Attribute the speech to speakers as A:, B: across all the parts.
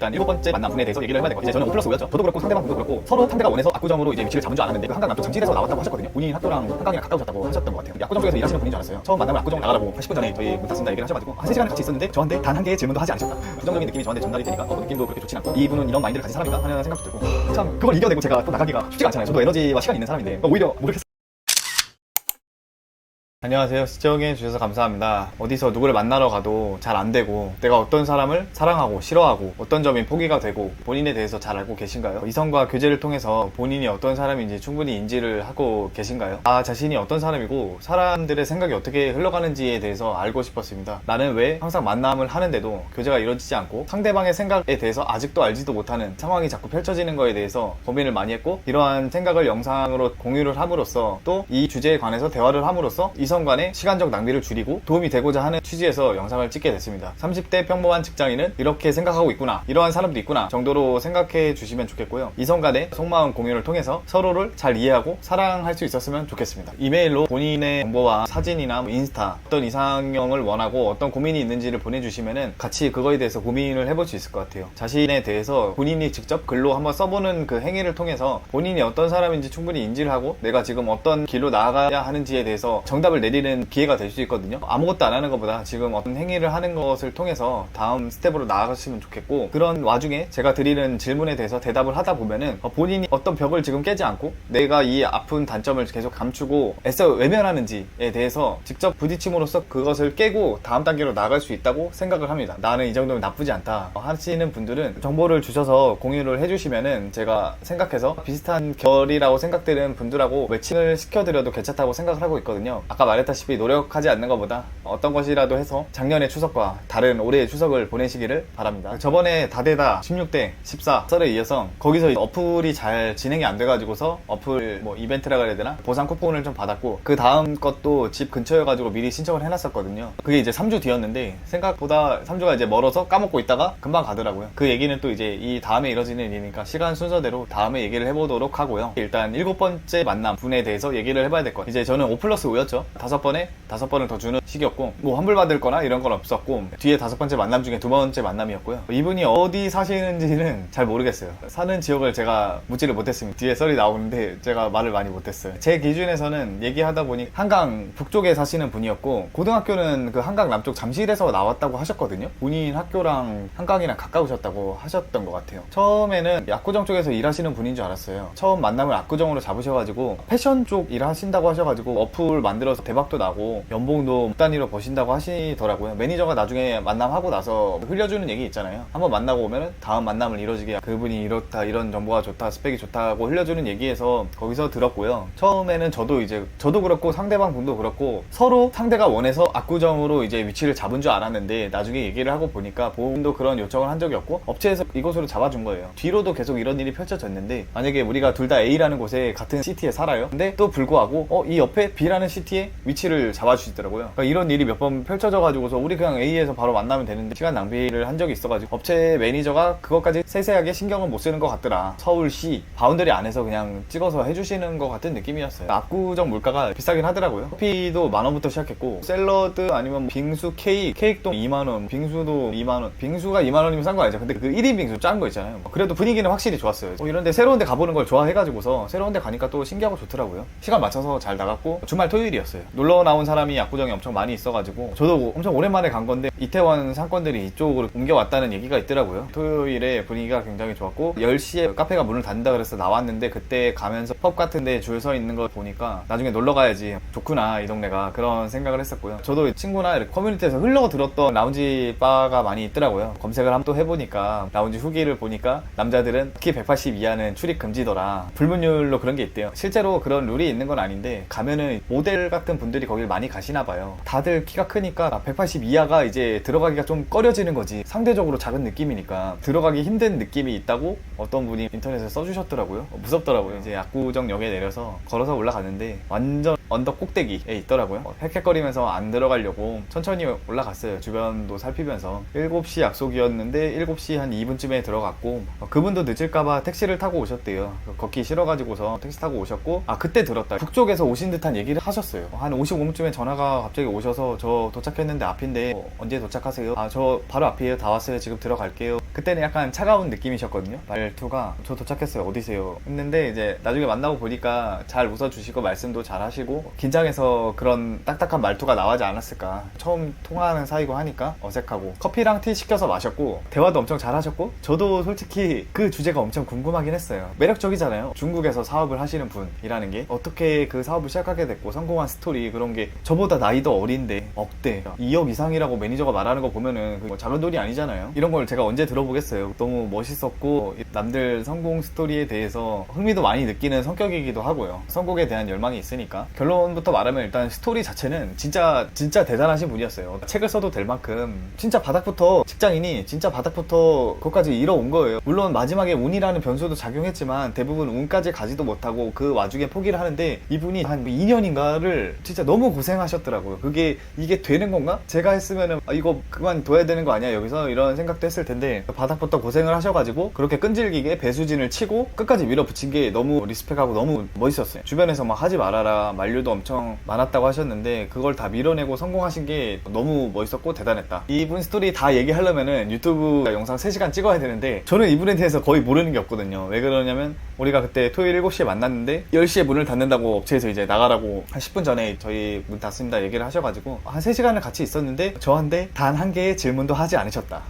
A: 일단 7번째 만남 분에 대해서 얘기를 해봐야 될 것 같아요. 이제 저는 5+5였죠. 저도 그렇고 상대방도 그렇고 서로 상대가 원해서 압구정으로 이제 위치를 잡은 줄 알았는데 그 한강 남쪽 잠실에서 나왔다고 하셨거든요. 본인 학교랑 한강이랑 가까우셨다고 하셨던 것 같아요. 압구정 쪽에서 일하시는 분인 줄 알았어요. 처음 만나면 압구정 나가라고 10분 전에 저희 문 닫습니다 얘기를 하셔가지고 한 3시간을 같이 있었는데 저한테 단 한 개의 질문도 하지 않으셨다. 부정적인 느낌이 저한테 전달이 되니까 느낌도 그렇게 좋진 않고 이분은 이런 마인드를 가진 사람인가 하는 생각도 들고 참 그걸 이겨내고 제가 또 나가기가 쉽지가 않잖아요. 저도 에너지와 시간이 있는 사람인데 오히려 모르겠어요. 안녕하세요. 시청해 주셔서 감사합니다. 어디서 누구를 만나러 가도 잘 안 되고 내가 어떤 사람을 사랑하고 싫어하고 어떤 점이 포기가 되고 본인에 대해서 잘 알고 계신가요? 이성과 교제를 통해서 본인이 어떤 사람인지 충분히 인지를 하고 계신가요? 나 자신이 어떤 사람이고 사람들의 생각이 어떻게 흘러가는지에 대해서 알고 싶었습니다. 나는 왜 항상 만남을 하는데도 교제가 이루어지지 않고 상대방의 생각에 대해서 아직도 알지도 못하는 상황이 자꾸 펼쳐지는 거에 대해서 고민을 많이 했고 이러한 생각을 영상으로 공유를 함으로써 또 이 주제에 관해서 대화를 함으로써 이성 간의 시간적 낭비를 줄이고 도움이 되고자 하는 취지에서 영상을 찍게 됐습니다. 30대 평범한 직장인은 이렇게 생각하고 있구나, 이러한 사람도 있구나 정도로 생각해 주시면 좋겠고요. 이성 간의 속마음 공유를 통해서 서로를 잘 이해하고 사랑할 수 있었으면 좋겠습니다. 이메일로 본인의 정보와 사진이나 인스타 어떤 이상형을 원하고 어떤 고민이 있는지를 보내주시면은 같이 그거에 대해서 고민을 해볼 수 있을 것 같아요. 자신에 대해서 본인이 직접 글로 한번 써보는 그 행위를 통해서 본인이 어떤 사람인지 충분히 인지를 하고 내가 지금 어떤 길로 나아가야 하는지에 대해서 정답을 내리는 기회가 될 수 있거든요. 아무것도 안 하는 것보다 지금 어떤 행위를 하는 것을 통해서 다음 스텝으로 나아가시면 좋겠고 그런 와중에 제가 드리는 질문에 대해서 대답을 하다 보면은 본인이 어떤 벽을 지금 깨지 않고 내가 이 아픈 단점을 계속 감추고 애써 외면하는지에 대해서 직접 부딪힘으로써 그것을 깨고 다음 단계로 나아갈 수 있다고 생각을 합니다. 나는 이 정도면 나쁘지 않다 하시는 분들은 정보를 주셔서 공유를 해주시면은 제가 생각해서 비슷한 결이라고 생각되는 분들하고 매칭을 시켜드려도 괜찮다고 생각을 하고 있거든요. 아까 말했다시피 노력하지 않는 것보다 어떤 것이라도 해서 작년의 추석과 다른 올해의 추석을 보내시기를 바랍니다. 저번에 다대다 16대 14 썰에 이어서 거기서 어플이 잘 진행이 안 돼가지고서 어플 뭐 이벤트라고 해야 되나? 보상 쿠폰을 좀 받았고 그 다음 것도 집 근처여가지고 미리 신청을 해놨었거든요. 그게 이제 3주 뒤였는데 생각보다 3주가 이제 멀어서 까먹고 있다가 금방 가더라고요. 그 얘기는 또 이제 이 다음에 이뤄지는 일이니까 시간 순서대로 다음에 얘기를 해보도록 하고요. 일단 7번째 만남 분에 대해서 얘기를 해봐야 될 것 같아요. 이제 저는 5+5였죠. 5번을 더 주는 시기였고 뭐 환불 받을 거나 이런 건 없었고 뒤에 5번째 만남 중에 2번째 만남이었고요. 이분이 어디 사시는지는 잘 모르겠어요. 사는 지역을 제가 묻지를 못했습니다. 뒤에 썰이 나오는데 제가 말을 많이 못했어요. 제 기준에서는 얘기하다 보니 한강 북쪽에 사시는 분이었고 고등학교는 그 한강 남쪽 잠실에서 나왔다고 하셨거든요. 본인 학교랑 한강이랑 가까우셨다고 하셨던 것 같아요. 처음에는 압구정 쪽에서 일하시는 분인 줄 알았어요. 처음 만남을 압구정으로 잡으셔가지고 패션 쪽 일하신다고 하셔가지고 어플 만들어서 대박도 나고 연봉도 단위로 버신다고 하시더라고요. 매니저가 나중에 만남하고 나서 흘려주는 얘기 있잖아요. 한번 만나고 오면은 다음 만남을 이뤄지게 그분이 이렇다, 이런 정보가 좋다, 스펙이 좋다고 흘려주는 얘기에서 거기서 들었고요. 처음에는 저도 그렇고 상대방 분도 그렇고 서로 상대가 원해서 압구정으로 이제 위치를 잡은 줄 알았는데 나중에 얘기를 하고 보니까 본인도 그런 요청을 한 적이 없고 업체에서 이곳으로 잡아준 거예요. 뒤로도 계속 이런 일이 펼쳐졌는데 만약에 우리가 둘 다 A라는 곳에 같은 시티에 살아요. 근데 또 불구하고 이 옆에 B라는 시티에 위치를 잡아주시더라고요. 그러니까 이런 일이 몇 번 펼쳐져 가지고서 우리 그냥 A에서 바로 만나면 되는데 시간 낭비를 한 적이 있어가지고 업체 매니저가 그것까지 세세하게 신경은 못 쓰는 것 같더라. 서울시 바운더리 안에서 그냥 찍어서 해주시는 것 같은 느낌이었어요. 압구정 물가가 비싸긴 하더라고요. 커피도 10,000원부터 시작했고 샐러드 아니면 빙수 케이크도 2만원, 빙수도 2만원. 빙수가 2만원이면 싼 거 아니죠. 근데 그 1인 빙수 짠 거 있잖아요. 그래도 분위기는 확실히 좋았어요. 이런데 새로운 데 가보는 걸 좋아해가지고서 새로운 데 가니까 또 신기하고 좋더라고요. 시간 맞춰서 잘 나갔고 주말 토요일이었어요. 놀러 나온 사람이 압구정에 엄청 많이 있어가지고 저도 엄청 오랜만에 간 건데 이태원 상권들이 이쪽으로 옮겨왔다는 얘기가 있더라고요. 토요일에 분위기가 굉장히 좋았고 10시에 카페가 문을 닫는다 그래서 나왔는데 그때 가면서 펍 같은 데 줄 서 있는 걸 보니까 나중에 놀러 가야지 좋구나 이 동네가 그런 생각을 했었고요. 저도 친구나 이렇게 커뮤니티에서 흘러 들었던 라운지 바가 많이 있더라고요. 검색을 한번 또 해보니까 라운지 후기를 보니까 남자들은 키 180 이하는 출입 금지더라. 불문율로 그런 게 있대요. 실제로 그런 룰이 있는 건 아닌데 가면은 모델 같은 분들이 거길 많이 가시나 봐요. 다들 키가 크니까 180 이하가 이제 들어가기가 좀 꺼려지는 거지. 상대적으로 작은 느낌이니까 들어가기 힘든 느낌이 있다고 어떤 분이 인터넷에 써주셨더라고요. 무섭더라고요. 이제 압구정역에 내려서 걸어서 올라갔는데 완전 언덕 꼭대기에 있더라고요. 헥헥거리면서 안 들어가려고 천천히 올라갔어요. 주변도 살피면서. 7시 약속이었는데 7시 한 2분쯤에 들어갔고, 그분도 늦을까봐 택시를 타고 오셨대요. 걷기 싫어가지고서 택시 타고 오셨고, 그때 들었다. 북쪽에서 오신 듯한 얘기를 하셨어요. 한 55분쯤에 전화가 갑자기 오셔서 저 도착했는데 앞인데 언제 도착하세요? 저 바로 앞이에요. 다 왔어요. 지금 들어갈게요. 그때는 약간 차가운 느낌이셨거든요. 말투가 저 도착했어요. 어디세요? 했는데 이제 나중에 만나고 보니까 잘 웃어주시고 말씀도 잘 하시고 긴장해서 그런 딱딱한 말투가 나오지 않았을까. 처음 통화하는 사이고 하니까 어색하고, 커피랑 티 시켜서 마셨고 대화도 엄청 잘 하셨고, 저도 솔직히 그 주제가 엄청 궁금하긴 했어요. 매력적이잖아요. 중국에서 사업을 하시는 분이라는 게 어떻게 그 사업을 시작하게 됐고 성공한 스토리, 그런 게 저보다 나이도 어린데 억대 2억 이상이라고 매니저가 말하는 거 보면은 뭐 작은 돈이 아니잖아요. 이런 걸 제가 언제 들어보겠어요. 너무 멋있었고 남들 성공 스토리에 대해서 흥미도 많이 느끼는 성격이기도 하고요. 성공에 대한 열망이 있으니까. 결론부터 말하면 일단 스토리 자체는 진짜 대단하신 분이었어요. 책을 써도 될 만큼 진짜 바닥부터, 직장인이 진짜 바닥부터 그것까지 이뤄온 거예요. 물론 마지막에 운이라는 변수도 작용했지만 대부분 운까지 가지도 못하고 그 와중에 포기를 하는데, 이분이 한 2년인가를 진짜 너무 고생하셨더라고요. 이게 되는 건가? 제가 했으면은 이거 그만둬야 되는 거 아니야 여기서, 이런 생각도 했을 텐데 바닥부터 고생을 하셔가지고 그렇게 끈질기게 배수진을 치고 끝까지 밀어붙인 게 너무 리스펙하고 너무 멋있었어요. 주변에서 막 하지 말아라 만류도 엄청 많았다고 하셨는데 그걸 다 밀어내고 성공하신 게 너무 멋있었고 대단했다. 이분 스토리 다 얘기하려면은 유튜브 영상 3시간 찍어야 되는데 저는 이분에 대해서 거의 모르는 게 없거든요. 왜 그러냐면 우리가 그때 토요일 7시에 만났는데 10시에 문을 닫는다고 업체에서 이제 나가라고 한 10분 전에 저희 문 닫습니다 얘기를 하셔가지고 한 3시간을 같이 있었는데 저한테 단 한 개의 질문도 하지 않으셨다.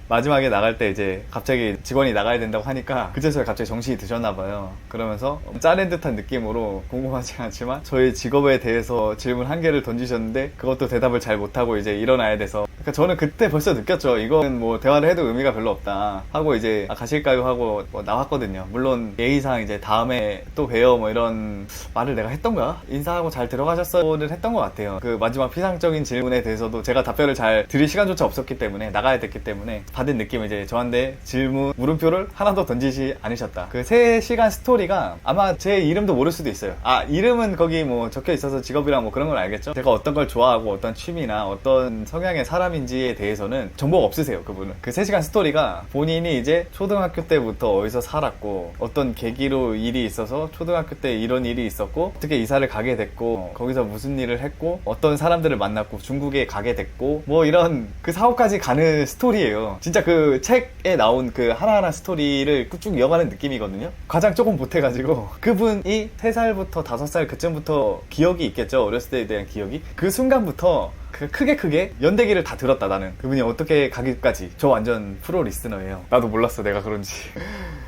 A: 마지막에 나갈 때 이제 갑자기 직원이 나가야 된다고 하니까 그제서야 갑자기 정신이 드셨나봐요. 그러면서 짜낸 듯한 느낌으로, 궁금하지 않지만 저희 직업에 대해서 질문 한 개를 던지셨는데 그것도 대답을 잘 못하고 이제 일어나야 돼서, 그러니까 저는 그때 벌써 느꼈죠. 이건 뭐 대화를 해도 의미가 별로 없다 하고 이제 가실까요 하고 나왔거든요. 물론 예의상 이제 다음에 또 봬요 뭐 이런 말을 내가 했던가? 인사하고 잘 들어가셨어를 했던 것 같아요. 그 마지막 피상적인 질문에 대해서도 제가 답변을 잘 드릴 시간조차 없었기 때문에, 나가야 됐기 때문에 받은 느낌은 이제 저한테 질문, 물음표를 하나도 던지지 않으셨다. 그 3시간 스토리가 아마 제 이름도 모를 수도 있어요. 이름은 거기 뭐 적혀 있어서 직업이랑 뭐 그런 걸 알겠죠? 제가 어떤 걸 좋아하고 어떤 취미나 어떤 성향의 사람인지에 대해서는 정보가 없으세요, 그분은. 그 3시간 스토리가 본인이 이제 초등학교 때부터 어디서 살았고 어떤 계기로 일이 있어서 초등학교 때 이런 일이 있었고 어떻게 이사를 가게 됐고 거기서 무슨 일을 했고 어떤 사람들을 만났고 중국에 가게 됐고 뭐 이런 그 사업까지 가는 스토리예요. 진짜 그 책에 나온 그 하나하나 스토리를 쭉 이어가는 느낌이거든요. 과장 조금 보태가지고 그분이 3살부터 5살 그쯤부터 기억이 있겠죠. 어렸을 때에 대한 기억이. 그 순간부터 크게 연대기를 다 들었다. 나는 그분이 어떻게 가기까지. 저 완전 프로 리스너예요. 나도 몰랐어 내가 그런지.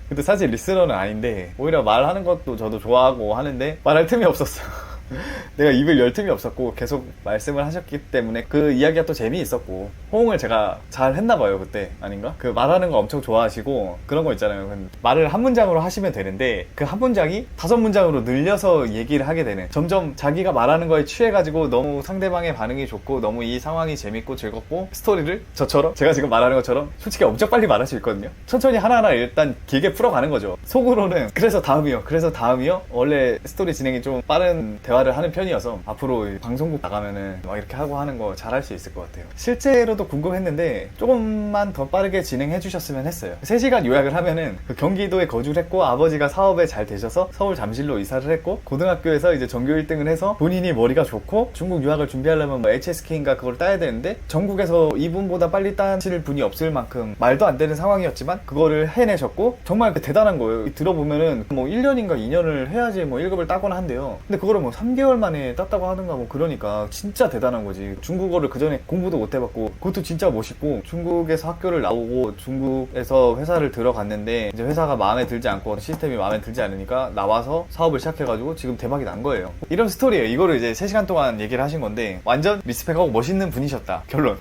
A: 근데 사실 리스너는 아닌데 오히려 말하는 것도 저도 좋아하고 하는데 말할 틈이 없었어. 내가 입을 열 틈이 없었고 계속 말씀을 하셨기 때문에 그 이야기가 또 재미있었고 호응을 제가 잘 했나봐요 그때. 아닌가? 그 말하는 거 엄청 좋아하시고 그런 거 있잖아요. 말을 한 문장으로 하시면 되는데 그 한 문장이 5문장으로 늘려서 얘기를 하게 되는, 점점 자기가 말하는 거에 취해가지고 너무 상대방의 반응이 좋고 너무 이 상황이 재밌고 즐겁고 스토리를 저처럼, 제가 지금 말하는 것처럼 솔직히 엄청 빨리 말할 수 있거든요. 천천히 하나하나 일단 길게 풀어가는 거죠. 속으로는 그래서 다음이요 원래 스토리 진행이 좀 빠른 대화를 하는 편이어서 앞으로 방송국 나가면은 막 이렇게 하고 하는 거 잘할 수 있을 것 같아요. 실제로도 궁금했는데 조금만 더 빠르게 진행해 주셨으면 했어요. 3시간 요약을 하면은 그 경기도에 거주를 했고 아버지가 사업에 잘 되셔서 서울 잠실로 이사를 했고 고등학교에서 이제 전교 1등을 해서 본인이 머리가 좋고 중국 유학을 준비하려면 뭐 HSK인가 그걸 따야 되는데 전국에서 이분보다 빨리 따실 분이 없을 만큼 말도 안 되는 상황이었지만 그거를 해내셨고 정말 대단한 거예요. 들어보면은 뭐 1년인가 2년을 해야지 뭐 1급을 따거나 한대요. 근데 그거를 뭐 3개월 만에 땄다고 하든가 뭐 그러니까 진짜 대단한 거지. 중국어를 그 전에 공부도 못 해봤고 그것도 진짜 멋있고, 중국에서 학교를 나오고 중국에서 회사를 들어갔는데 이제 회사가 마음에 들지 않고 시스템이 마음에 들지 않으니까 나와서 사업을 시작해가지고 지금 대박이 난 거예요. 이런 스토리예요. 이거를 이제 3시간 동안 얘기를 하신 건데 완전 리스펙하고 멋있는 분이셨다. 결론.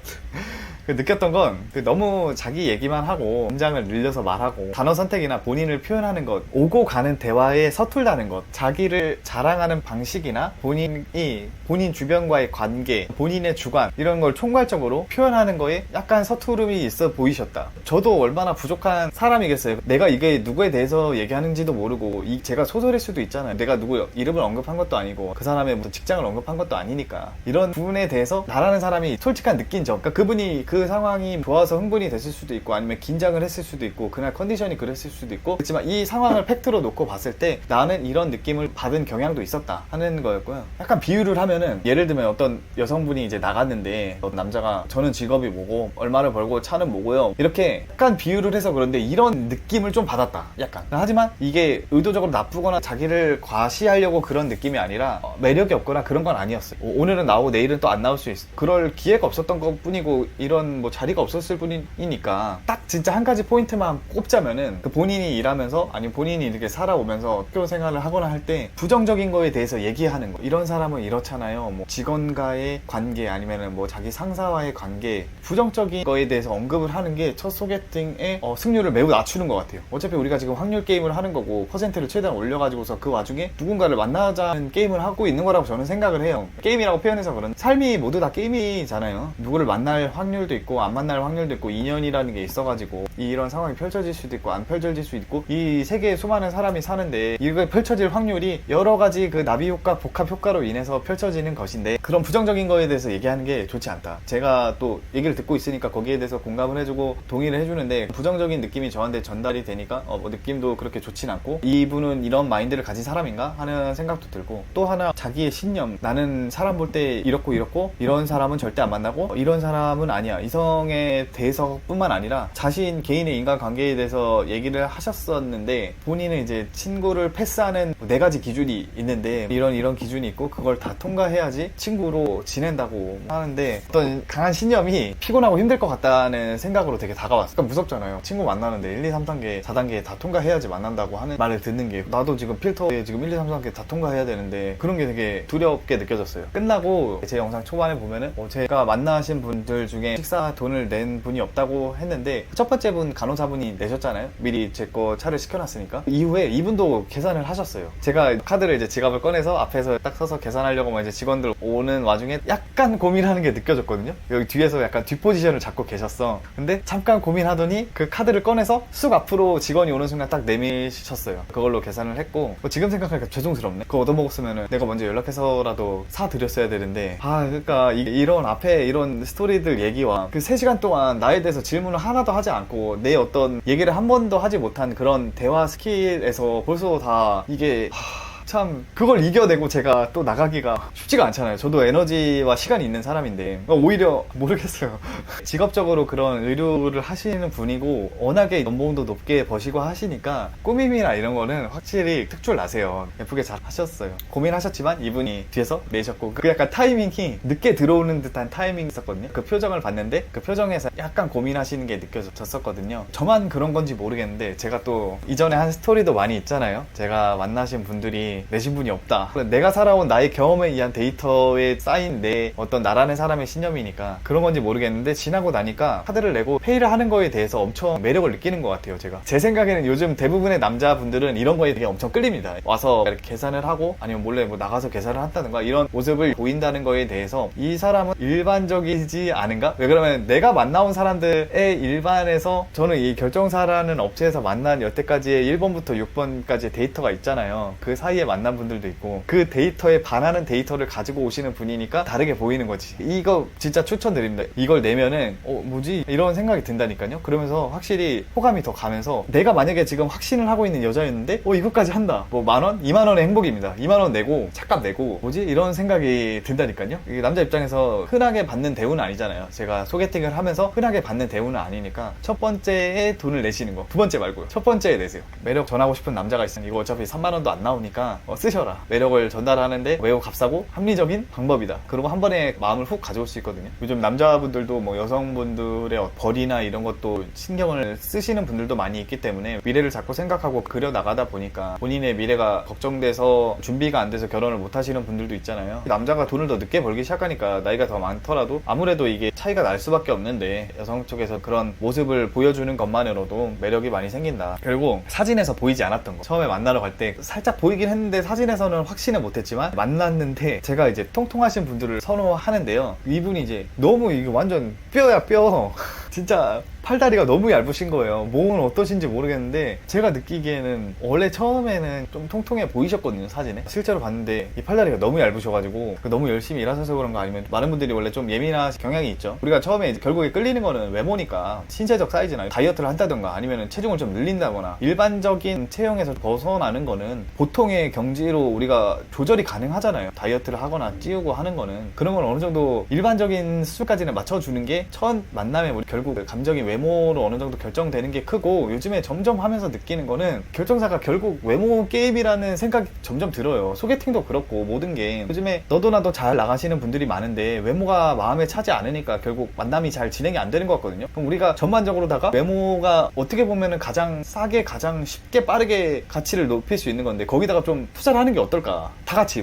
A: 느꼈던 건 너무 자기 얘기만 하고 문장을 늘려서 말하고 단어 선택이나 본인을 표현하는 것, 오고 가는 대화에 서툴다는 것, 자기를 자랑하는 방식이나 본인 주변과의 관계, 본인의 주관 이런 걸 총괄적으로 표현하는 거에 약간 서투름이 있어 보이셨다. 저도 얼마나 부족한 사람이겠어요. 내가 이게 누구에 대해서 얘기하는지도 모르고 제가 소설일 수도 있잖아요. 내가 누구 이름을 언급한 것도 아니고 그 사람의 무슨 직장을 언급한 것도 아니니까 이런 부분에 대해서 나라는 사람이 솔직한 느낀 점, 그러니까 그분이 그 상황이 좋아서 흥분이 됐을 수도 있고 아니면 긴장을 했을 수도 있고 그날 컨디션이 그랬을 수도 있고 그렇지만 이 상황을 팩트로 놓고 봤을 때 나는 이런 느낌을 받은 경향도 있었다 하는 거였고요. 약간 비유를 하면은 예를 들면 어떤 여성분이 이제 나갔는데 어떤 남자가 저는 직업이 뭐고 얼마를 벌고 차는 뭐고요 이렇게 약간 비유를 해서 그런데 이런 느낌을 좀 받았다 약간. 하지만 이게 의도적으로 나쁘거나 자기를 과시하려고 그런 느낌이 아니라 매력이 없거나 그런 건 아니었어요. 오늘은 나오고 내일은 또 안 나올 수 있어. 그럴 기회가 없었던 것 뿐이고 이런 뭐 자리가 없었을 뿐이니까 딱 진짜 한 가지 포인트만 꼽자면은 그 본인이 일하면서 아니면 본인이 이렇게 살아오면서 학교 생활을 하거나 할 때 부정적인 거에 대해서 얘기하는 거. 이런 사람은 이렇잖아요. 뭐 직원과의 관계 아니면은 뭐 자기 상사와의 관계, 부정적인 거에 대해서 언급을 하는 게 첫 소개팅의 승률을 매우 낮추는 것 같아요. 어차피 우리가 지금 확률 게임을 하는 거고 퍼센트를 최대한 올려가지고서 그 와중에 누군가를 만나자는 게임을 하고 있는 거라고 저는 생각을 해요. 게임이라고 표현해서 그런 삶이 모두 다 게임이잖아요. 누구를 만날 확률도 있고 안 만날 확률도 있고 인연이라는 게 있어가지고 이런 상황이 펼쳐질 수도 있고 안 펼쳐질 수도 있고 이 세계에 수많은 사람이 사는데 이거 펼쳐질 확률이 여러 가지 그 나비 효과, 복합 효과로 인해서 펼쳐지는 것인데 그런 부정적인 거에 대해서 얘기하는 게 좋지 않다. 제가 또 얘기를 듣고 있으니까 거기에 대해서 공감을 해주고 동의를 해주는데 부정적인 느낌이 저한테 전달이 되니까 뭐 느낌도 그렇게 좋진 않고 이분은 이런 마인드를 가진 사람인가 하는 생각도 들고 또 하나 자기의 신념, 나는 사람 볼 때 이렇고 이런 사람은 절대 안 만나고 이런 사람은 아니야. 이성에 대해서 뿐만 아니라 자신 개인의 인간관계에 대해서 얘기를 하셨었는데 본인은 이제 친구를 패스하는 4가지 기준이 있는데 이런 기준이 있고 그걸 다 통과해야지 친구로 지낸다고 하는데 어떤 강한 신념이 피곤하고 힘들 것 같다는 생각으로 되게 다가왔어요. 그러니까 무섭잖아요. 친구 만나는데 1, 2, 3단계, 4단계 다 통과해야지 만난다고 하는 말을 듣는 게 나도 지금 필터에 지금 1, 2, 3단계 다 통과해야 되는데 그런 게 되게 두렵게 느껴졌어요. 끝나고 제 영상 초반에 보면은 제가 만나신 분들 중에 식사 돈을 낸 분이 없다고 했는데 첫 번째 분 간호사분이 내셨잖아요. 미리 제 거 차를 시켜놨으니까. 이후에 이분도 계산을 하셨어요. 제가 카드를 이제 지갑을 꺼내서 앞에서 딱 서서 계산하려고 막 이제 직원들 오는 와중에 약간 고민하는 게 느껴졌거든요. 여기 뒤에서 약간 뒷포지션을 잡고 계셨어. 근데 잠깐 고민하더니 그 카드를 꺼내서 쑥 앞으로 직원이 오는 순간 딱 내미셨어요. 그걸로 계산을 했고 지금 생각하니까 죄송스럽네. 그거 얻어먹었으면은 내가 먼저 연락해서라도 사드렸어야 되는데 그러니까 이런 앞에 이런 스토리들 얘기와 그 3시간 동안 나에 대해서 질문을 하나도 하지 않고 내 어떤 얘기를 한 번도 하지 못한 그런 대화 스킬에서 벌써 다 이게 참 그걸 이겨내고 제가 또 나가기가 쉽지가 않잖아요. 저도 에너지와 시간이 있는 사람인데 오히려 모르겠어요. 직업적으로 그런 의료를 하시는 분이고 워낙에 연봉도 높게 버시고 하시니까 꾸밈이나 이런 거는 확실히 특출 나세요. 예쁘게 잘 하셨어요. 고민하셨지만 이분이 뒤에서 내셨고 그 약간 타이밍이 늦게 들어오는 듯한 타이밍이 있었거든요. 그 표정을 봤는데 그 표정에서 약간 고민하시는 게 느껴졌었거든요. 저만 그런 건지 모르겠는데 제가 또 이전에 한 스토리도 많이 있잖아요. 제가 만나신 분들이 내신 분이 없다. 내가 살아온 나의 경험에 의한 데이터에 쌓인 내 어떤 나라는 사람의 신념이니까 그런 건지 모르겠는데 지나고 나니까 카드를 내고 페이를 하는 거에 대해서 엄청 매력을 느끼는 것 같아요. 제가 제 생각에는 요즘 대부분의 남자분들은 이런 거에 되게 엄청 끌립니다. 와서 이렇게 계산을 하고 아니면 몰래 뭐 나가서 계산을 한다든가 이런 모습을 보인다는 거에 대해서 이 사람은 일반적이지 않은가? 왜 그러면 내가 만나온 사람들의 일반에서 저는 이 결정사라는 업체에서 만난 여태까지의 1번부터 6번까지의 데이터가 있잖아요. 그 사이에 만난 분들도 있고 그 데이터에 반하는 데이터를 가지고 오시는 분이니까 다르게 보이는 거지. 이거 진짜 추천드립니다. 이걸 내면은 뭐지? 이런 생각이 든다니까요. 그러면서 확실히 호감이 더 가면서 내가 만약에 지금 확신을 하고 있는 여자였는데 이것까지 한다. 뭐 10,000원? 20,000원의 행복입니다. 20,000원 내고 차값 내고 뭐지? 이런 생각이 든다니까요. 이게 남자 입장에서 흔하게 받는 대우는 아니잖아요. 제가 소개팅을 하면서 흔하게 받는 대우는 아니니까 첫 번째에 돈을 내시는 거. 두 번째 말고요. 첫 번째에 내세요. 매력 전하고 싶은 남자가 있으면 이거 어차피 30,000원도 안 나오니까 있으니까 쓰셔라. 매력을 전달하는데 매우 값싸고 합리적인 방법이다. 그리고 한 번에 마음을 훅 가져올 수 있거든요. 요즘 남자분들도 뭐 여성분들의 벌이나 이런 것도 신경을 쓰시는 분들도 많이 있기 때문에 미래를 자꾸 생각하고 그려 나가다 보니까 본인의 미래가 걱정돼서 준비가 안 돼서 결혼을 못 하시는 분들도 있잖아요. 남자가 돈을 더 늦게 벌기 시작하니까 나이가 더 많더라도 아무래도 이게 차이가 날 수밖에 없는데 여성 쪽에서 그런 모습을 보여주는 것만으로도 매력이 많이 생긴다. 결국 사진에서 보이지 않았던 거, 처음에 만나러 갈 때 살짝 보이긴 했는데 사진에서는 확신을 못했지만 만났는데 제가 이제 통통하신 분들을 선호하는데요, 이분이 이제 너무 이게 완전 뼈야 뼈 진짜 팔다리가 너무 얇으신 거예요. 몸은 어떠신지 모르겠는데 제가 느끼기에는 원래 처음에는 좀 통통해 보이셨거든요, 사진에. 실제로 봤는데 이 팔다리가 너무 얇으셔가지고 너무 열심히 일하셔서 그런가, 아니면 많은 분들이 원래 좀 예민하신 경향이 있죠. 우리가 처음에 이제 결국에 끌리는 거는 외모니까 신체적 사이즈나 다이어트를 한다던가 아니면 체중을 좀 늘린다거나 일반적인 체형에서 벗어나는 거는 보통의 경지로 우리가 조절이 가능하잖아요. 다이어트를 하거나 찌우고 하는 거는 그런 걸 어느 정도 일반적인 수준까지는 맞춰주는 게 첫 만남에 우리 결국 감정이 외모로 어느 정도 결정되는 게 크고, 요즘에 점점 하면서 느끼는 거는 결정사가 결국 외모 게임이라는 생각이 점점 들어요. 소개팅도 그렇고 모든 게 요즘에 너도 나도 잘 나가시는 분들이 많은데 외모가 마음에 차지 않으니까 결국 만남이 잘 진행이 안 되는 것 같거든요. 그럼 우리가 전반적으로다가 외모가 어떻게 보면은 가장 싸게 가장 쉽게 빠르게 가치를 높일 수 있는 건데 거기다가 좀 투자를 하는 게 어떨까.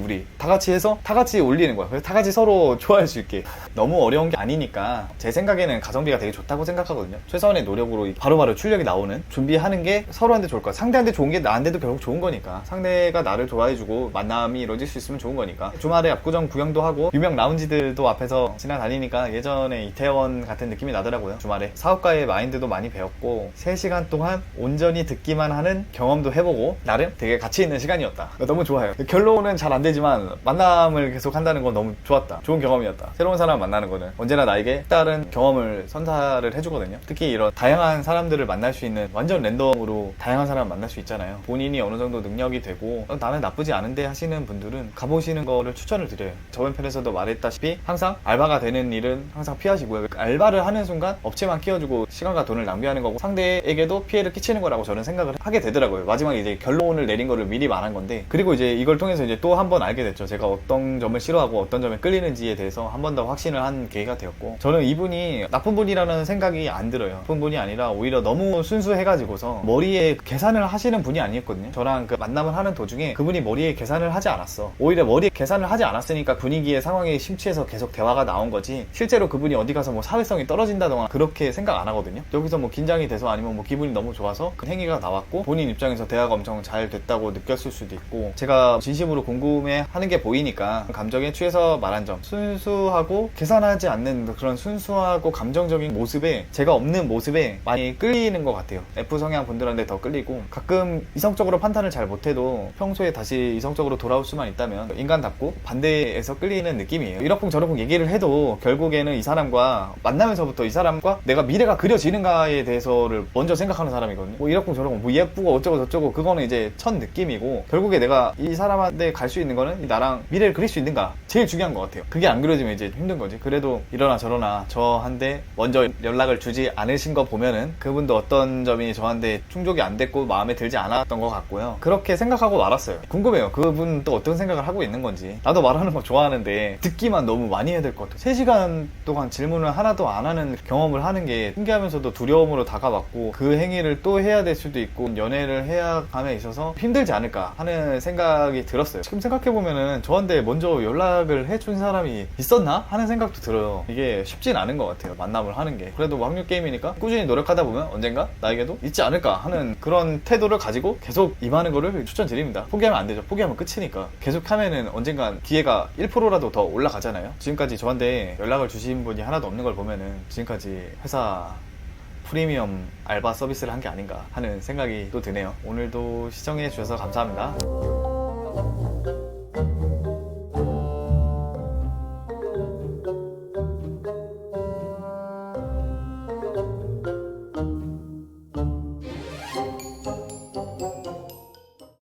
A: 우리 다 같이 해서 다 같이 올리는 거야. 그래서 다 같이 서로 좋아할 수 있게. 너무 어려운 게 아니니까 제 생각에는 가성비가 되게 좋다고 생각하거든요. 최선의 노력으로 바로바로 출력이 나오는 준비하는 게 서로한테 좋을 거야. 상대한테 좋은 게 나한테도 결국 좋은 거니까. 상대가 나를 좋아해주고 만남이 이루어질 수 있으면 좋은 거니까. 주말에 압구정 구경도 하고 유명 라운지들도 앞에서 지나다니니까 예전에 이태원 같은 느낌이 나더라고요. 주말에 사업가의 마인드도 많이 배웠고 3시간 동안 온전히 듣기만 하는 경험도 해보고 나름 되게 가치 있는 시간이었다. 너무 좋아요. 결론은 잘 안 되지만 만남을 계속 한다는 건 너무 좋았다. 좋은 경험이었다. 새로운 사람 만나는 거는 언제나 나에게 다른 경험을 선사를 해주거든요. 특히 이런 다양한 사람들을 만날 수 있는, 완전 랜덤으로 다양한 사람을 만날 수 있잖아요. 본인이 어느 정도 능력이 되고 나는 나쁘지 않은데 하시는 분들은 가보시는 거를 추천을 드려요. 저번 편에서도 말했다시피 항상 알바가 되는 일은 항상 피하시고요. 알바를 하는 순간 업체만 키워주고 시간과 돈을 낭비하는 거고 상대에게도 피해를 끼치는 거라고 저는 생각을 하게 되더라고요. 마지막에 이제 결론을 내린 거를 미리 말한 건데, 그리고 이제 이걸 통해서 이제 또 한 번 알게 됐죠. 제가 어떤 점을 싫어하고 어떤 점에 끌리는지에 대해서 한 번 더 확신을 한 계기가 되었고, 저는 이분이 나쁜 분이라는 생각이 안 들어요. 나쁜 분이 아니라 오히려 너무 순수해가지고서 머리에 계산을 하시는 분이 아니었거든요. 저랑 그 만남을 하는 도중에 그분이 머리에 계산을 하지 않았어. 오히려 머리에 계산을 하지 않았으니까 분위기에 상황에 심취해서 계속 대화가 나온 거지, 실제로 그분이 어디 가서 뭐 사회성이 떨어진다거나 그렇게 생각 안 하거든요. 여기서 뭐 긴장이 돼서 아니면 뭐 기분이 너무 좋아서 그 행위가 나왔고 본인 입장에서 대화가 엄청 잘 됐다고 느꼈을 수도 있고, 제가 진심으로 궁금해 하는 게 보이니까 감정에 취해서 말한 점, 순수하고 계산하지 않는 그런 순수하고 감정적인 모습에, 제가 없는 모습에 많이 끌리는 것 같아요. F 성향 분들한테 더 끌리고, 가끔 이성적으로 판단을 잘 못해도 평소에 다시 이성적으로 돌아올 수만 있다면 인간답고 반대에서 끌리는 느낌이에요. 이러쿵저러쿵 얘기를 해도 결국에는 이 사람과 만나면서부터 이 사람과 내가 미래가 그려지는가에 대해서를 먼저 생각하는 사람이거든요. 뭐 이러쿵저러쿵 뭐 예쁘고 어쩌고 저쩌고 그거는 이제 첫 느낌이고, 결국에 내가 이 사람한테 갈 수 있는 거는 나랑 미래를 그릴 수 있는가, 제일 중요한 것 같아요. 그게 안 그려지면 이제 힘든 거지. 그래도 이러나 저러나 저한테 먼저 연락을 주지 않으신 거 보면은 그분도 어떤 점이 저한테 충족이 안 됐고 마음에 들지 않았던 것 같고요. 그렇게 생각하고 말았어요. 궁금해요. 그분 또 어떤 생각을 하고 있는 건지. 나도 말하는 거 좋아하는데 듣기만 너무 많이 해야 될 것 같아요. 3시간 동안 질문을 하나도 안 하는 경험을 하는 게 신기하면서도 두려움으로 다가왔고, 그 행위를 또 해야 될 수도 있고 연애를 해야 감에 있어서 힘들지 않을까 하는 생각이 들었어요. 지금 생각해보면은 저한테 먼저 연락을 해준 사람이 있었나 하는 생각도 들어요. 이게 쉽진 않은 것 같아요, 만남을 하는 게. 그래도 확률 게임이니까 꾸준히 노력하다 보면 언젠가 나에게도 있지 않을까 하는 그런 태도를 가지고 계속 임하는 거를 추천드립니다. 포기하면 안 되죠. 포기하면 끝이니까. 계속 하면은 언젠간 기회가 1%라도 더 올라가잖아요. 지금까지 저한테 연락을 주신 분이 하나도 없는 걸 보면은 지금까지 회사 프리미엄 알바 서비스를 한 게 아닌가 하는 생각이 또 드네요. 오늘도 시청해 주셔서 감사합니다.